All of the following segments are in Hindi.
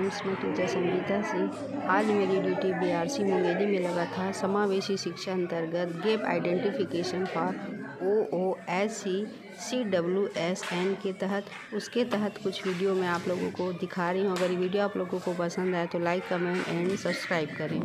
फ्रेंड्स, मैं टीचर संगीता सिंह। आज मेरी ड्यूटी BRC मुंगेली में लगा था। समावेशी शिक्षा अंतर्गत gap identification for OOSC CWSN के तहत उसके तहत कुछ वीडियो मैं आप लोगों को दिखा रही हूँ। अगर ये वीडियो आप लोगों को पसंद आए तो लाइक, कमेंट एंड सब्सक्राइब करें।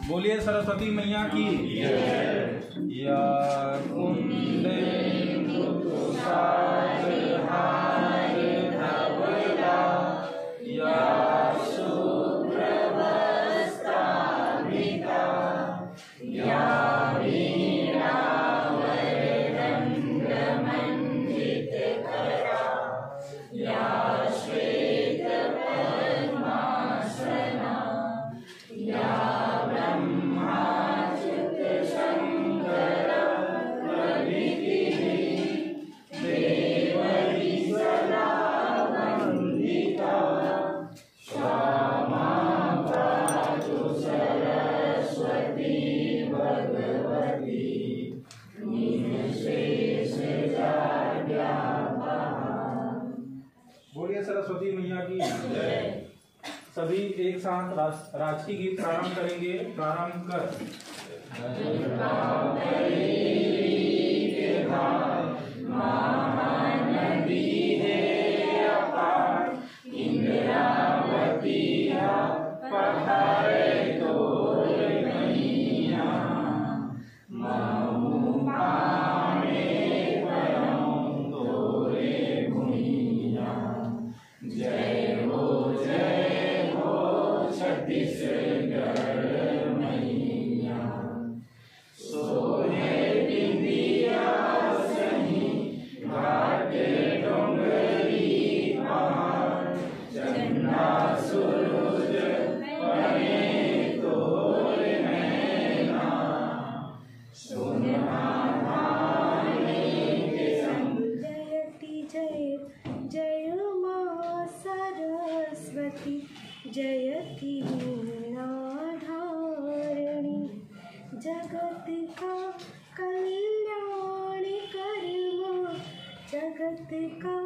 बोलिए सरस्वती मैया की। या कुंडे या शुभ्रवस्त्रान्विता या वीणावरदण्डमण्डितकरा या श्वेतपद्मासना या बोलिए सरस्वती मैया की। सभी एक साथ राजकीय गीत प्रारंभ करेंगे। प्रारंभ कर महानदी है अपार, इंद्रावती पहाड़े तोड़ मैया, महुमाने परम तोरे भुइया। जय हो छत्तीसगढ़ मैया। सोने बिंदिया सही घाटे डोंगरी पहाड़, चंदा सूरज बने तोर नैना, सोना धाने के संग। जयति जय जय माँ सरस्वती, जयति वीणाधारिणी, जगत का कल्याण कर माँ, जगत का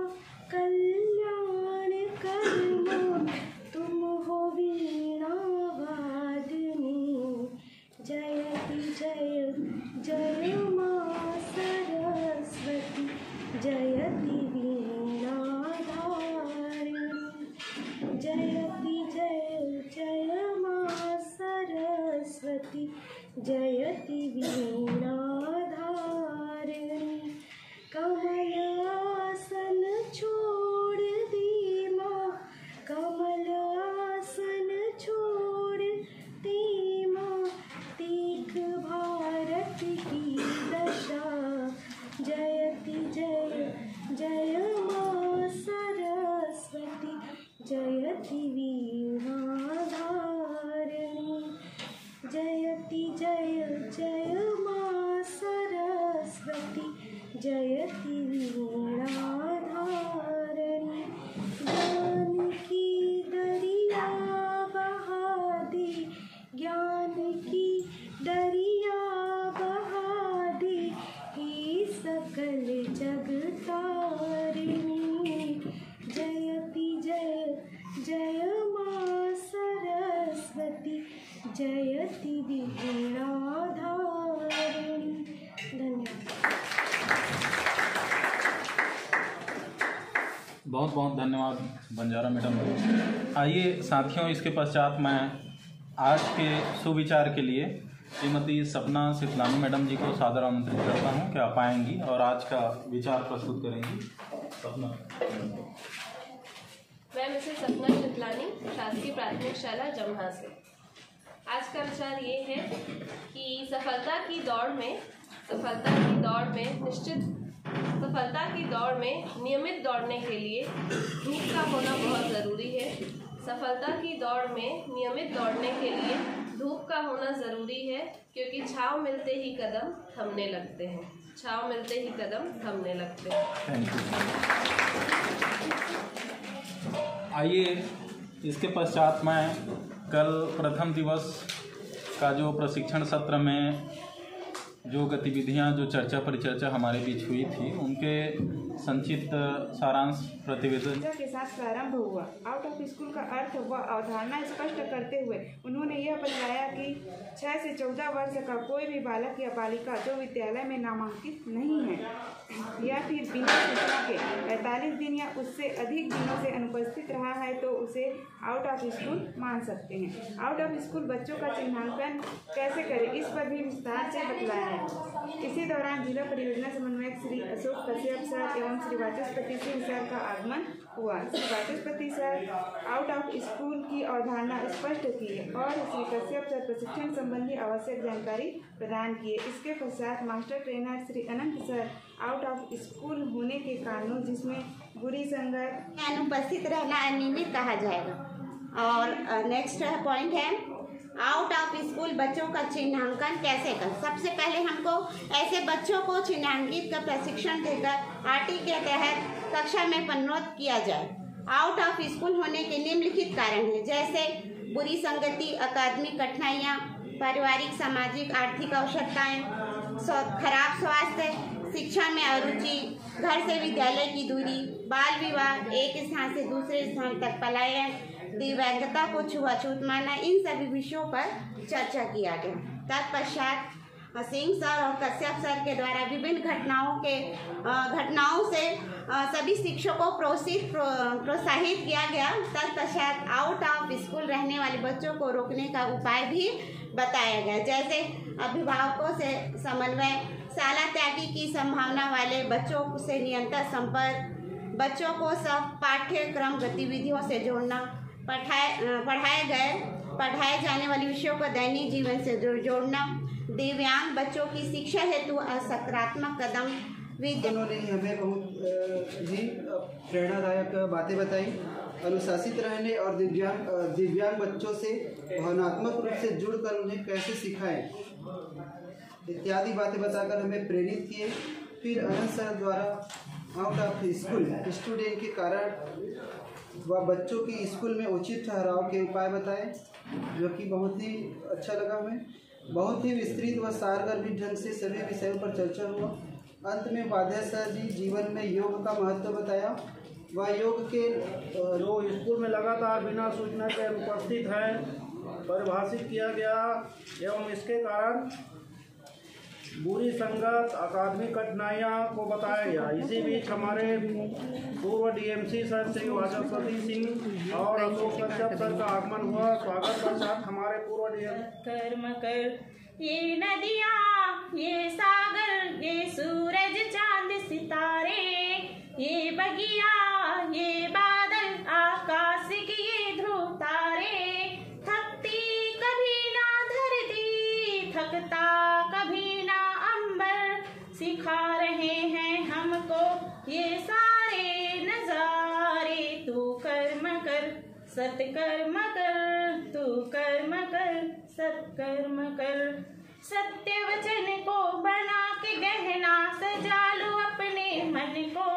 कल्याण कर माँ, तुम हो वीणा वादिनी। जयति जय जय माँ सरस्वती, जयति वीणाधारिणी, जयति जय जय माँ सरस्वती, जयति वीणाधारिणी। कमल आसन छोड़ दी माँ, कमल आसन छोड़ दी माँ, तीख भारत की दशा। जयति जय जय माँ सरस्वती, जयति वीणाधारिणी जयति जय जय माँ सरस्वती जयति वीणाधारिणी ज्ञान की दरिया बहा दी ज्ञान की दरिया बहा दी ही सकल जग तारिणी जयति जय जय माँ सरस्वती जयति वीणाधारिणी। धन्यवाद। बहुत बहुत धन्यवाद बंजारा मैडम। आइए साथियों, इसके पश्चात मैं आज के सुविचार के लिए श्रीमती सपना सितलानी मैडम जी को सादर आमंत्रित करता हूं कि आप आएंगी और आज का विचार प्रस्तुत करेंगी। सपना। मैं मिसेस सपना सितलानी, शासकीय प्राथमिक शाला जमहा से। आज का विचार ये है कि सफलता की दौड़ में नियमित दौड़ने के लिए धूप का होना बहुत ज़रूरी है। सफलता की दौड़ में नियमित दौड़ने के लिए धूप का होना ज़रूरी है, क्योंकि छाँव मिलते ही कदम थमने लगते हैं। Thank you. आइए इसके पश्चात मैं कल प्रथम दिवस का जो प्रशिक्षण सत्र में जो गतिविधियां, जो चर्चा परिचर्चा हमारे बीच हुई थी, उनके संक्षिप्त सारांश प्रतिवेदन के साथ प्रारंभ हुआ। आउट ऑफ स्कूल का अर्थ व अवधारणा स्पष्ट करते हुए उन्होंने यह बतलाया कि 6 से 14 वर्ष का कोई भी बालक या बालिका जो विद्यालय में नामांकित नहीं है या फिर बिना सूचना के 45 दिन या उससे अधिक दिनों से अनुपस्थित रहा है तो उसे आउट ऑफ स्कूल मान सकते हैं। आउट ऑफ स्कूल बच्चों का चिन्हांकन कैसे करें, इस पर भी विस्तार से बतलाया है। इसी दौरान जिला परियोजना समन्वयक श्री अशोक कश्यप सर एवं श्री वाचस्पति सिंह सर का आगमन हुआ। श्री वाचस्पति सर आउट ऑफ स्कूल की अवधारणा स्पष्ट की और श्री कश्यप सर प्रशिक्षण संबंधी आवश्यक जानकारी प्रदान किए। इसके पश्चात master trainer Shri Anant sir out of school होने के कारणों, जिसमें बुरी संगत, अनुपस्थित रहना अनियमित कहा जाएगा। और नेक्स्ट पॉइंट है आउट ऑफ स्कूल बच्चों का चिन्हांकन कैसे कर। सबसे पहले हमको ऐसे बच्चों को चिन्हांकित का प्रशिक्षण देकर आरटी के तहत कक्षा में पदोन्नत किया जाए। आउट ऑफ स्कूल होने के निम्नलिखित कारण हैं, जैसे बुरी संगति, अकादमिक कठिनाइयाँ, पारिवारिक, सामाजिक, आर्थिक आवश्यकताएं, खराब स्वास्थ्य, शिक्षा में अरुचि, घर से विद्यालय की दूरी, बाल विवाह, एक स्थान से दूसरे स्थान तक पलायन, दिव्यांगता को छुआछूत मानना, इन सभी विषयों पर चर्चा किया गया। तत्पश्चात सिंह सर और कश्यप सर के द्वारा विभिन्न घटनाओं से सभी शिक्षकों को प्रोत्साहित किया गया। तत्पश्चात आउट ऑफ स्कूल रहने वाले बच्चों को रोकने का उपाय भी बताया गया, जैसे अभिभावकों से समन्वय, शाला त्यागी की संभावना वाले बच्चों से निरंतर संपर्क, बच्चों को सब पाठ्यक्रम गतिविधियों से जोड़ना, पढ़ाए जाने वाले विषयों को दैनिक जीवन से जोड़ना, दिव्यांग बच्चों की शिक्षा हेतु सकारात्मक कदम। उन्होंने हमें बहुत ही प्रेरणादायक बातें बताई। अनुशासित रहने और दिव्यांग बच्चों से भावनात्मक रूप से जुड़कर उन्हें कैसे सिखाएं इत्यादि बातें बताकर हमें प्रेरित किए। फिर अनंत सर द्वारा आउट ऑफ स्कूल स्टूडेंट के कारण व बच्चों की स्कूल में उचित ठहराव के उपाय बताए, जो कि बहुत ही अच्छा लगा हमें। बहुत ही विस्तृत व सारगर्भित ढंग से सभी विषयों पर चर्चा हुआ। अंत में उपाध्याय सर जी जीवन में योग का महत्व बताया व योग के जो स्कूल में लगातार बिना सूचना के अनुपस्थित है परिभाषित किया गया एवं इसके कारण बुरी संगत, अकादमिक कठिनाइयाँ को बताया गया। इसी बीच हमारे पूर्व डीएमसी सर श्री वाचस्पति सिंह और अशोक कश्यप सर का आगमन हुआ। स्वागत के साथ हमारे पूर्व डीएम। कर्म कर ये नदियाँ, ये सागर, ये सूरज चांद सितारे, ये बगिया, ये बादल, आकाश के ये ध्रुव तारे, थकती कभी ना धरती, थकता कभी ना अंबर, सिखा रहे हैं हमको ये सारे नजारे। तू कर्म कर सत्कर्म कर, तू कर्म कर, सत्कर्म कर। सत्य वचन को बना के गहना सजा लो अपने मन को।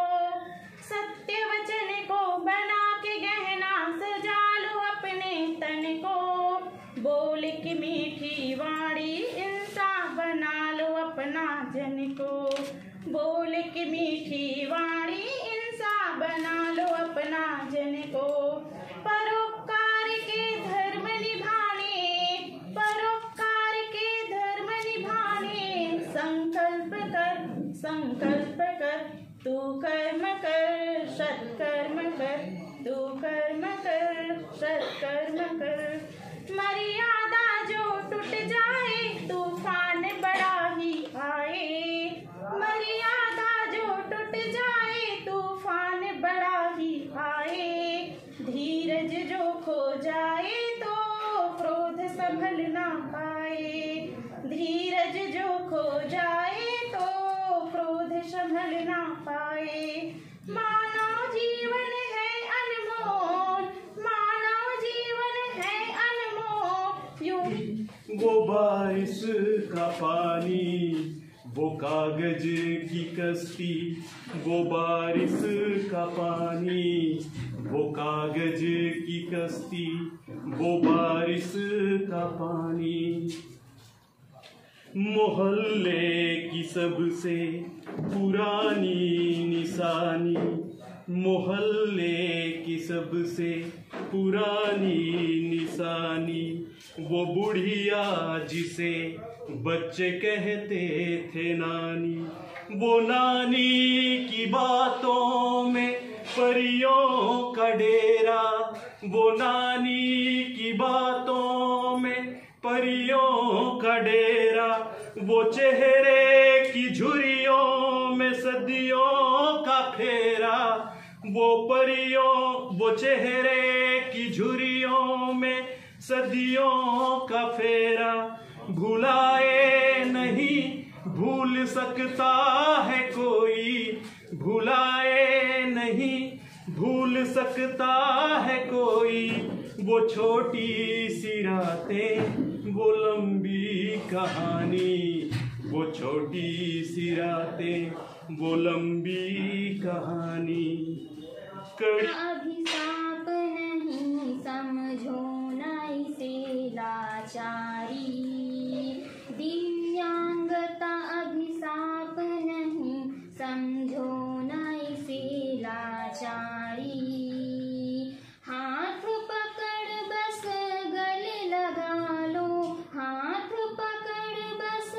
सत्य वचन को बना के गहना सजा लो अपने तन को। बोल की मीठी वाणी इंसान बना लो अपना जन को। बोल की मीठी वाणी इंसान बना लो अपना जन को। परोपकार के धर्म निभाने, परोपकार के धर्म निभाने संकल्प कर, संकल्प कर, तू कर्म कर, सत्कर्म कर, तू कर्म कर, सत्कर्म कर। मर्यादा जो टूट जाए तूफान बड़ा ही आए। मर्यादा जो टूट जाए तूफान बड़ा ही आए। धीरज जो खो जाए तो क्रोध संभल ना पाए। धीरज जो खो जाए तो क्रोध संभल ना पाए। मानव जीवन है अनमोल, मानव जीवन है अनमोल। यूं वो बारिश का पानी, वो कागज की कश्ती। वो बारिश का पानी, वो कागज की कश्ती। वो बारिश का पानी। मोहल्ले की सबसे पुरानी निशानी। मोहल्ले की सबसे पुरानी निशानी। वो बुढ़िया जिसे बच्चे कहते थे नानी। वो नानी की बातों में परियों का डेरा। वो नानी की बातों में परियों का डेरा। वो चेहरे की झुर्रियों में सदियों का फेरा। वो परियों, वो चेहरे की झुर्रियों में सदियों का फेरा। भुलाए नहीं भूल सकता है कोई। भुलाए नहीं भूल सकता है कोई। वो छोटी सी रातें, वो लंबी कहानी। वो छोटी सी रातें, वो लंबी कहानी। अभिशाप नहीं समझो न इसे लाचारी। दिव्यांगता अभिशाप नहीं समझो न इसे लाचारी। हाथ पकड़ बस गले लगा लो। हाथ पकड़ बस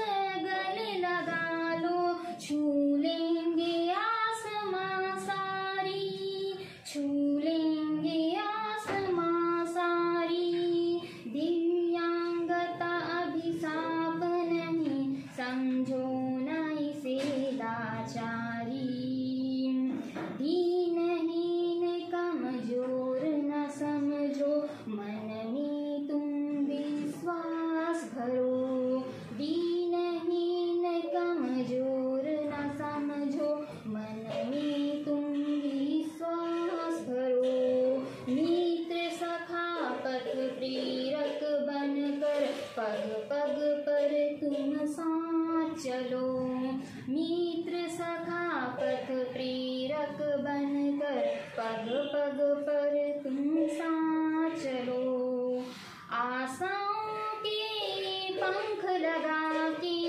गले लगा लो। छू लेंगे आसमां सारी। छू लेंगे आसमां सारी। दिव्यांगता अभिशाप नहीं समझो न इसे लाचारी। दीनहीन कमजोर न समझो मन में तुम विश्वास भरो। दीनहीन कमजोर न समझो मन में तुम विश्वास भरो। मित्र सखा पथ प्रेरक बनकर पग पग पर तुम साथ चलो। मित्र सखा पथ प्रेरक बनकर पग पग पर तुम साथ चलो। आशाओं के पंख लगा के,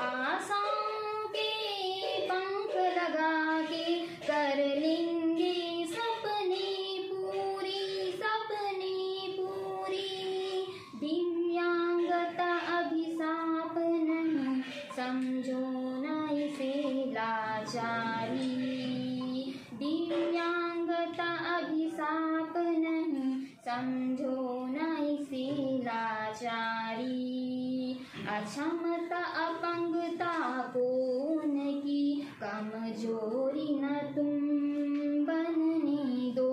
आशाओं के पंख लगा के कर लेंगे सपने पूरी, सपने पूरी। दिव्यांगता अभिशाप नहीं समझो न इसे लाचारी। दिव्यांगता अभिशाप नहीं समझो न इसे लाचारी। अक्षमता अपंगता को उनकी कमजोरी न तुम बनने दो।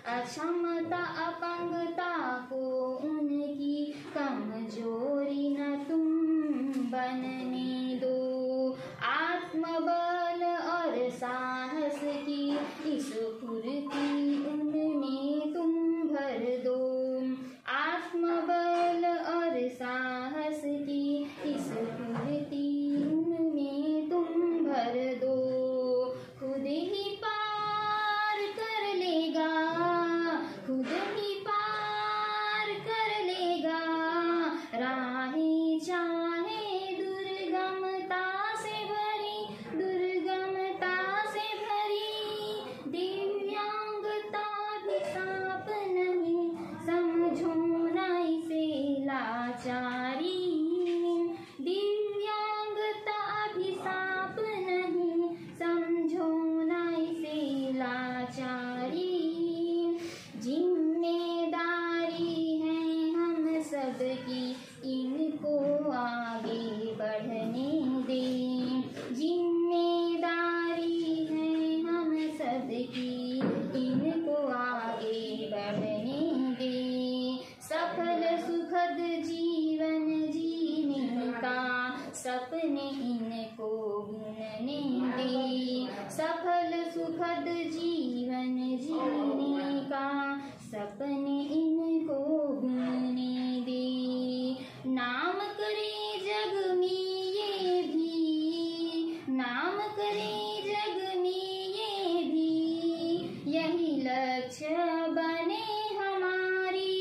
अक्षमता अपंगता को उनकी कमजोरी न तुम बनने दो। आत्मबल और साहस की इस फुर्ती उनमें तुम भर सुखद जीवन जीने का सपने इनको बुनने दे। नाम करे जग में ये भी, नाम करे जग में ये भी, यही लक्ष्य बने हमारी।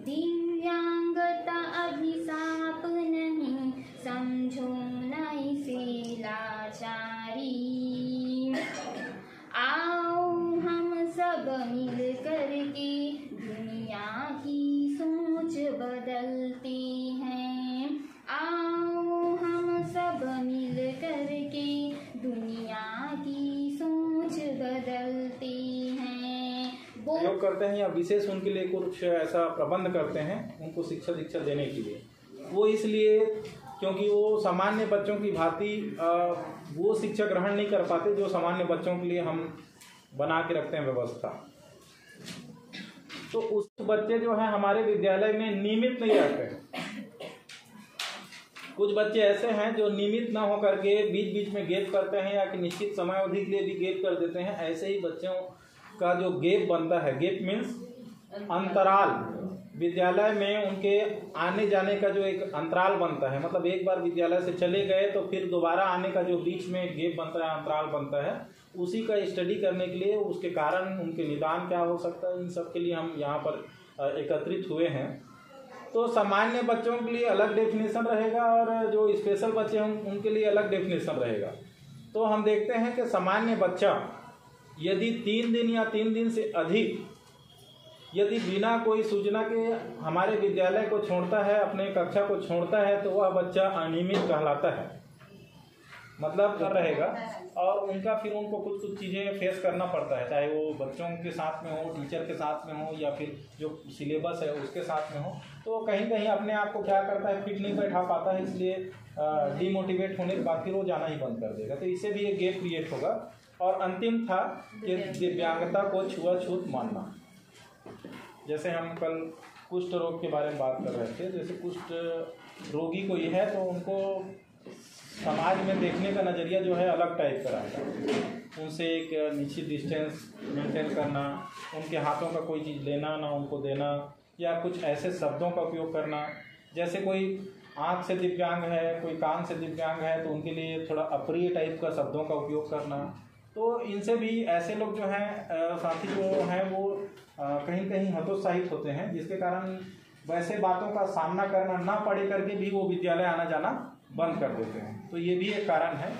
दिव्यांगता अभिशाप नहीं, समझो न इसे लाचारी। आओ हम सब मिल करके दुनिया की सोच बदलते हैं। आओ हम सब मिल करके दुनिया की सोच बदलते हैं। प्रयोग करते हैं या विशेष उनके लिए कुछ ऐसा प्रबंध करते हैं उनको शिक्षा दीक्षा देने के लिए। वो इसलिए क्योंकि वो सामान्य बच्चों की भांति वो शिक्षा ग्रहण नहीं कर पाते जो सामान्य बच्चों के लिए हम बना के रखते हैं व्यवस्था। तो उस बच्चे जो है हमारे विद्यालय में नियमित नहीं आते हैं। कुछ बच्चे ऐसे हैं जो नियमित ना हो करके बीच बीच में गैप करते हैं या कि निश्चित समय अवधि के लिए भी गैप कर देते हैं। ऐसे ही बच्चों का जो गैप बनता है, गैप मीन्स अंतराल, विद्यालय में उनके आने जाने का जो एक अंतराल बनता है, मतलब एक बार विद्यालय से चले गए तो फिर दोबारा आने का जो बीच में गैप बनता है, अंतराल बनता है, उसी का स्टडी करने के लिए उसके कारण उनके निदान क्या हो सकता है, इन सब के लिए हम यहाँ पर एकत्रित हुए हैं। तो सामान्य बच्चों के लिए अलग डेफिनेशन रहेगा और जो स्पेशल बच्चे हैं उनके लिए अलग डेफिनेशन रहेगा। तो हम देखते हैं कि सामान्य बच्चा यदि 3 दिन या 3 दिन से अधिक यदि बिना कोई सूचना के हमारे विद्यालय को छोड़ता है, अपने कक्षा को छोड़ता है, तो वह बच्चा अनियमित कहलाता है, मतलब कर रहेगा। और उनका फिर उनको कुछ चीज़ें फेस करना पड़ता है, चाहे वो बच्चों के साथ में हो, टीचर के साथ में हो, या फिर जो सिलेबस है उसके साथ में हो। तो कहीं कहीं अपने आप को क्या करता है, फिट नहीं बैठा पाता है, इसलिए डिमोटिवेट होने के बाद फिर वो जाना ही बंद कर देगा। तो इससे भी एक गैप क्रिएट होगा। और अंतिम था कि दिव्यांगता को छुआछूत मानना। जैसे हम कल कुष्ठ रोग के बारे में बात कर रहे थे, जैसे कुष्ठ रोगी कोई है तो उनको समाज में देखने का नज़रिया जो है अलग टाइप का रहता है। उनसे एक निश्चित डिस्टेंस मेंटेन करना, उनके हाथों का कोई चीज़ लेना ना उनको देना, या कुछ ऐसे शब्दों का उपयोग करना। जैसे कोई आँख से दिव्यांग है, कोई कान से दिव्यांग है, तो उनके लिए थोड़ा अप्रिय टाइप का शब्दों का उपयोग करना। तो इनसे भी ऐसे लोग जो हैं साथी जो हैं वो कहीं कहीं हतोत्साहित होते हैं, जिसके कारण वैसे बातों का सामना करना ना पड़े करके भी वो विद्यालय आना जाना बंद कर देते हैं। तो ये भी एक कारण है।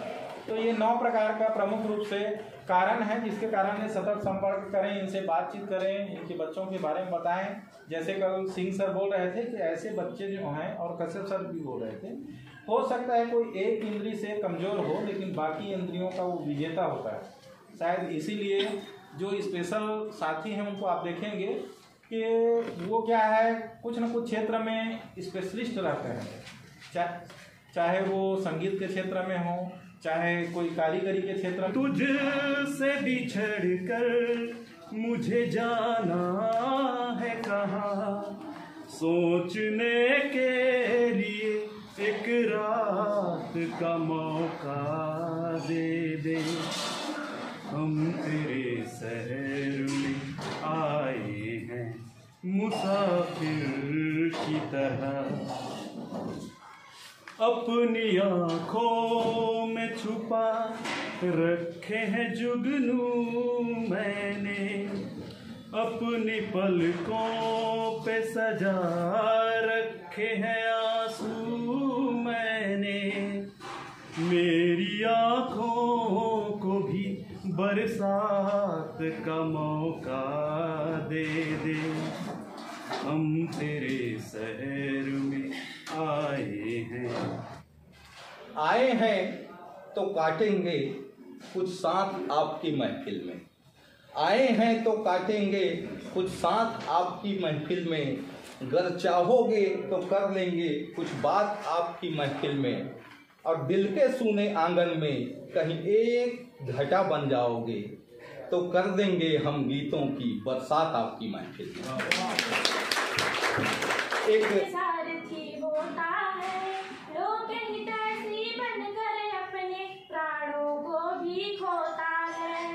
तो ये 9 प्रकार का प्रमुख रूप से कारण है जिसके कारण ये सतत संपर्क करें, इनसे बातचीत करें, इनके बच्चों के बारे में बताएं। जैसे कल सिंह सर बोल रहे थे कि ऐसे बच्चे जो हैं, और कश्यप सर भी बोल रहे थे, हो सकता है कोई एक इंद्री से कमज़ोर हो लेकिन बाकी इंद्रियों का वो विजेता होता है। शायद इसीलिए जो स्पेशल साथी हैं उनको आप देखेंगे कि वो क्या है, कुछ न कुछ क्षेत्र में स्पेशलिस्ट रहते हैं, चाहे वो संगीत के क्षेत्र में हो, चाहे कोई कारीगरी के क्षेत्र में। तुझसे बिछड़ कर मुझे जाना है कहाँ, सोचने के लिए एक रात का मौका दे दे। हम तेरे शहर में आए हैं मुसाफिर की तरह, अपनी आँखों में छुपा रखे हैं जुगनू मैंने, अपनी पलकों पे सजा रखे हैं आंसू मैंने। मेरी आँखों को भी बरसात का मौका दे दे। हम तेरे शहर में आए हैं तो काटेंगे कुछ साथ आपकी महफिल में, आए हैं तो काटेंगे कुछ साथ आपकी महफिल में, गर चाहोगे तो कर लेंगे कुछ बात आपकी महफिल में, और दिल के सूने आंगन में कहीं एक घटा बन जाओगे तो कर देंगे हम गीतों की बरसात आपकी महफिल में। एक सारथी होता है लोग हितैषी बनकर अपने प्राणों को भी खोता है।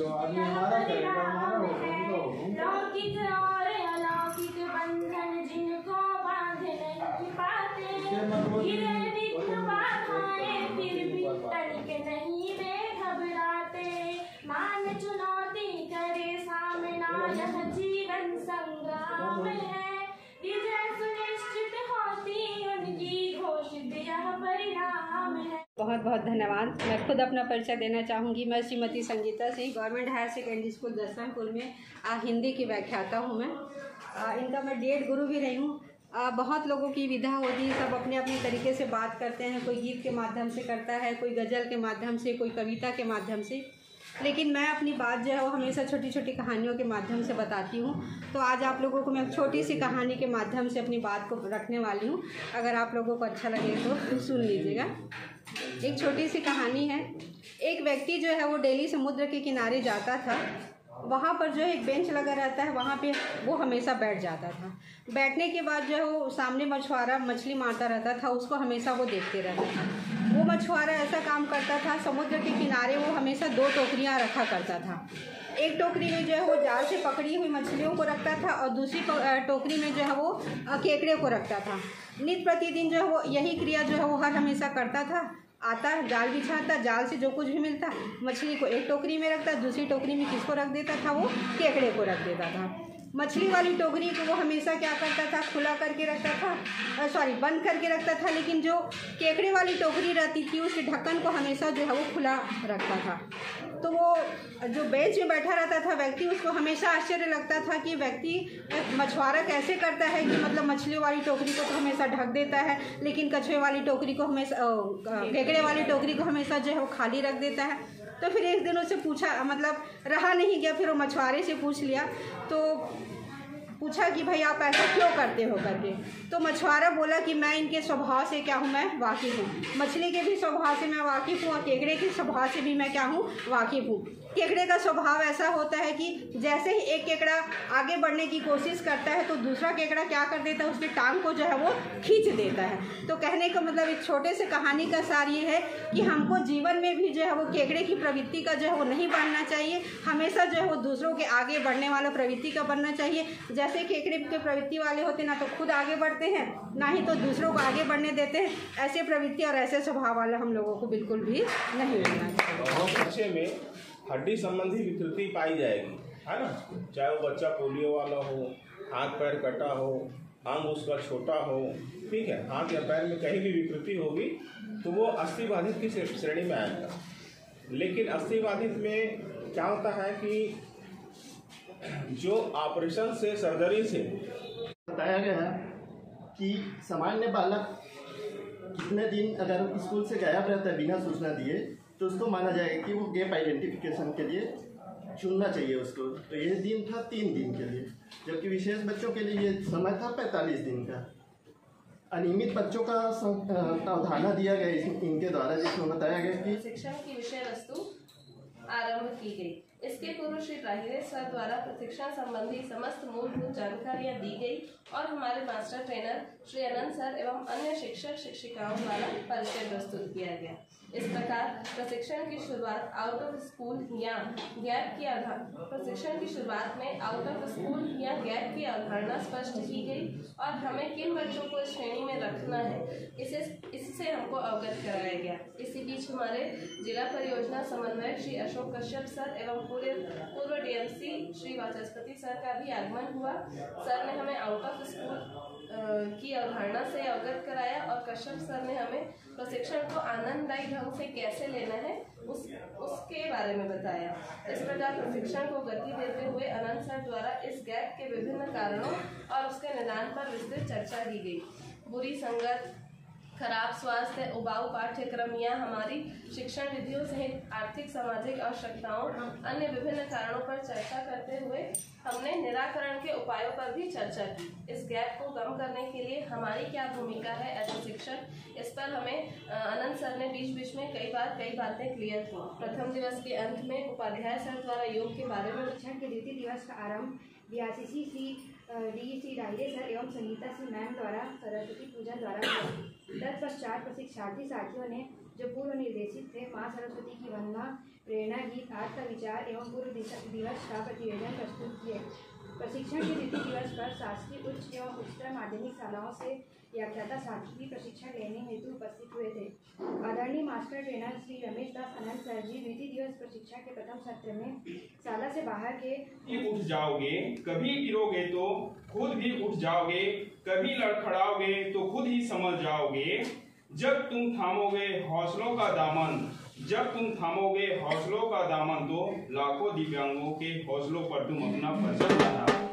लौकिक और अलौकिक बंधन जिनको बांध नहीं पाते, गिरे विघ्न बाधाएं फिर भी तनिक नहीं वे घबराते, मान चुनौती करे सामना यह जीवन संग्राम है, विजय सुनिश्चित होती उनकी घोषित यह परिणाम है। बहुत बहुत धन्यवाद। मैं खुद अपना परिचय देना चाहूँगी। मैं Shrimati Sangita Singh, government higher secondary school Dasrangpur में हिंदी की व्याख्याता हूँ। मैं इनका मैं DED गुरु भी रही हूँ। बहुत लोगों की विधा होती है, सब अपने अपने तरीके से बात करते हैं। कोई गीत के माध्यम से करता है, कोई गज़ल के माध्यम से, कोई कविता के माध्यम से, लेकिन मैं अपनी बात जो है वो हमेशा छोटी छोटी कहानियों के माध्यम से बताती हूँ। तो आज आप लोगों को मैं एक छोटी सी कहानी के माध्यम से अपनी बात को रखने वाली हूँ। अगर आप लोगों को अच्छा लगे तो सुन लीजिएगा। एक छोटी सी कहानी है। एक व्यक्ति जो है वो डेली समुद्र के किनारे जाता था। वहाँ पर जो है एक बेंच लगा रहता है, वहाँ पे वो हमेशा बैठ जाता था। बैठने के बाद जो है वो सामने मछुआरा मछली मारता रहता था, उसको हमेशा वो देखते रहता था। वो मछुआरा ऐसा काम करता था, समुद्र के किनारे वो हमेशा 2 टोकरियाँ रखा करता था। एक टोकरी में जो है वो जाल से पकड़ी हुई मछलियों को रखता था और दूसरी टोकरी में जो है वो केकड़े को रखता था। नित्य प्रतिदिन जो है वो यही क्रिया जो है वो हर हमेशा करता था। आता, जाल बिछाता, जाल से जो कुछ भी मिलता मछली को एक टोकरी में रखता, दूसरी टोकरी में किसको रख देता था, वो केकड़े को रख देता था। मछली वाली टोकरी को वो हमेशा क्या करता था, खुला करके रखता था, बंद करके रखता था। लेकिन जो केकड़े वाली टोकरी रहती थी उसके ढक्कन को हमेशा जो है वो खुला रखता था। तो वो जो बेंच में बैठा रहता था व्यक्ति, उसको हमेशा आश्चर्य लगता था कि व्यक्ति मछुआरा कैसे करता है कि मतलब मछलियों वाली टोकरी को तो हमेशा ढक देता है, लेकिन कछुए वाली टोकरी को हमेशा केकड़े वाली टोकरी को हमेशा जो है वो खाली रख देता है। तो फिर एक दिन उससे पूछा, मतलब रहा नहीं गया, फिर वो मछुआरे से पूछ लिया। तो पूछा कि भाई आप ऐसा क्यों करते हो करके। तो मछुआरा बोला कि मैं इनके स्वभाव से क्या हूँ, मैं वाकिफ़ हूँ। मछली के भी स्वभाव से मैं वाकिफ़ हूँ और केकड़े के स्वभाव से भी मैं क्या हूँ, वाकिफ़ हूँ। केकड़े का स्वभाव ऐसा होता है कि जैसे ही एक केकड़ा आगे बढ़ने की कोशिश करता है तो दूसरा केकड़ा क्या कर देता है, उसकी टांग को जो है वो खींच देता है। तो कहने का मतलब एक छोटे से कहानी का सार ये है कि हमको जीवन में भी जो है वो केकड़े की प्रवृत्ति का जो है वो नहीं बनना चाहिए। हमेशा जो है वो दूसरों के आगे बढ़ने वाला प्रवृत्ति का बनना चाहिए। जैसे केकड़े के प्रवृत्ति वाले होते ना तो खुद आगे बढ़ते हैं, ना ही तो दूसरों को आगे बढ़ने देते हैं। ऐसे प्रवृत्ति और ऐसे स्वभाव वाला हम लोगों को बिल्कुल भी नहीं होना चाहिए। बच्चे में हड्डी संबंधी विकृति पाई जाएगी, है ना, चाहे वो बच्चा पोलियो वाला हो, हाथ पैर कटा हो, अंग उसका छोटा हो, ठीक है, हाथ या पैर में कहीं भी विकृति होगी तो वो अस्थिबाधित की श्रेणी में आएगा। लेकिन अस्थिबाधित में क्या होता है कि जो ऑपरेशन से, सर्जरी से बताया गया कि सामान्य बालक कितने दिन अगर स्कूल से गायब रहता है बिना सूचना दिए तो उसको माना जाएगा कि वो गैप आइडेंटिफिकेशन के लिए चुनना चाहिए उसको। तो ये दिन था 3 दिन के लिए, जबकि विशेष बच्चों के लिए ये समय था 45 दिन का। अनियमित बच्चों का अवधारणा दिया गया इनके द्वारा, जिसमें बताया गया कि शिक्षण की विषय वस्तु आरंभ की गई। इसके पूर्व श्री ताहिरे सर द्वारा प्रशिक्षण संबंधी समस्त मूलभूत जानकारियाँ दी गई और हमारे मास्टर ट्रेनर श्री अनंत सर एवं अन्य शिक्षक शिक्षिकाओं द्वारा परिचय प्रस्तुत किया गया। इस प्रकार प्रशिक्षण की शुरुआत आउट ऑफ स्कूल या गैप की प्रशिक्षण की शुरुआत में आउट ऑफ स्कूल या गैप की अवधारणा स्पष्ट की गई और हमें किन बच्चों को इस श्रेणी में रखना है इससे हमको अवगत कराया गया। इसी बीच हमारे जिला परियोजना समन्वयक श्री अशोक कश्यप सर एवं पूर्व DMC श्री वाचस्पति सर का भी आगमन हुआ। सर ने हमें आउट ऑफ स्कूल की अवधारणा से अवगत कराया और कश्यप सर ने हमें प्रशिक्षण को आनंददायी ढंग से कैसे लेना है उसके बारे में बताया। इस प्रकार प्रशिक्षण को गति देते हुए अनंत सर द्वारा इस गैप के विभिन्न कारणों और उसके निदान पर विस्तृत चर्चा की गई। बुरी संगत, खराब स्वास्थ्य, उबाऊ पाठ्यक्रम या हमारी शिक्षण विधियों सहित आर्थिक सामाजिक आवश्यकताओं अन्य विभिन्न कारणों पर चर्चा करते हुए हमने निराकरण के उपायों पर भी चर्चा की। इस गैप को कम करने के लिए हमारी क्या भूमिका है एज ए शिक्षक, इस पर हमें अनंत सर ने बीच बीच में कई बातें क्लियर की। प्रथम दिवस के अंत में उपाध्याय सर द्वारा योग के बारे में शिक्षण के द्वितीय दिवस का आरंभ DRCC श्री ताहिरे सर एवं संगीता सिंह मैम द्वारा सरस्वती पूजा द्वारा हुआ। तत्पश्चात प्रशिक्षार्थी साथियों ने जो पूर्व निर्देशित थे माँ सरस्वती की वंदना प्रेरणा गीत, आज का विचार एवं पूर्व दिवस का प्रतिवेदन प्रस्तुत किए। प्रशिक्षण के द्वितीय दिवस पर शासकीय उच्च एवं उच्चतर माध्यमिक शालाओं से व्याख्याता सांख्यिकी प्रशिक्षण लेने हेतु उपस्थित हुए थे। आदरणीय मास्टर ट्रेनर श्री रमेश दास अनंत सर जी द्वितीय दिवस प्रशिक्षण के प्रथम सत्र में शाला से बाहर के उठ जाओगे, कभी गिरोगे तो खुद भी उठ जाओगे, कभी लड़खड़ाओगे तो खुद ही समझ जाओगे। जब तुम थामोगे हौसलों का दामन, जब तुम थामोगे हौसलों का दामन तो लाखों दिव्यांगों के हौसलों पर तुम अपना परचम लहराओगे।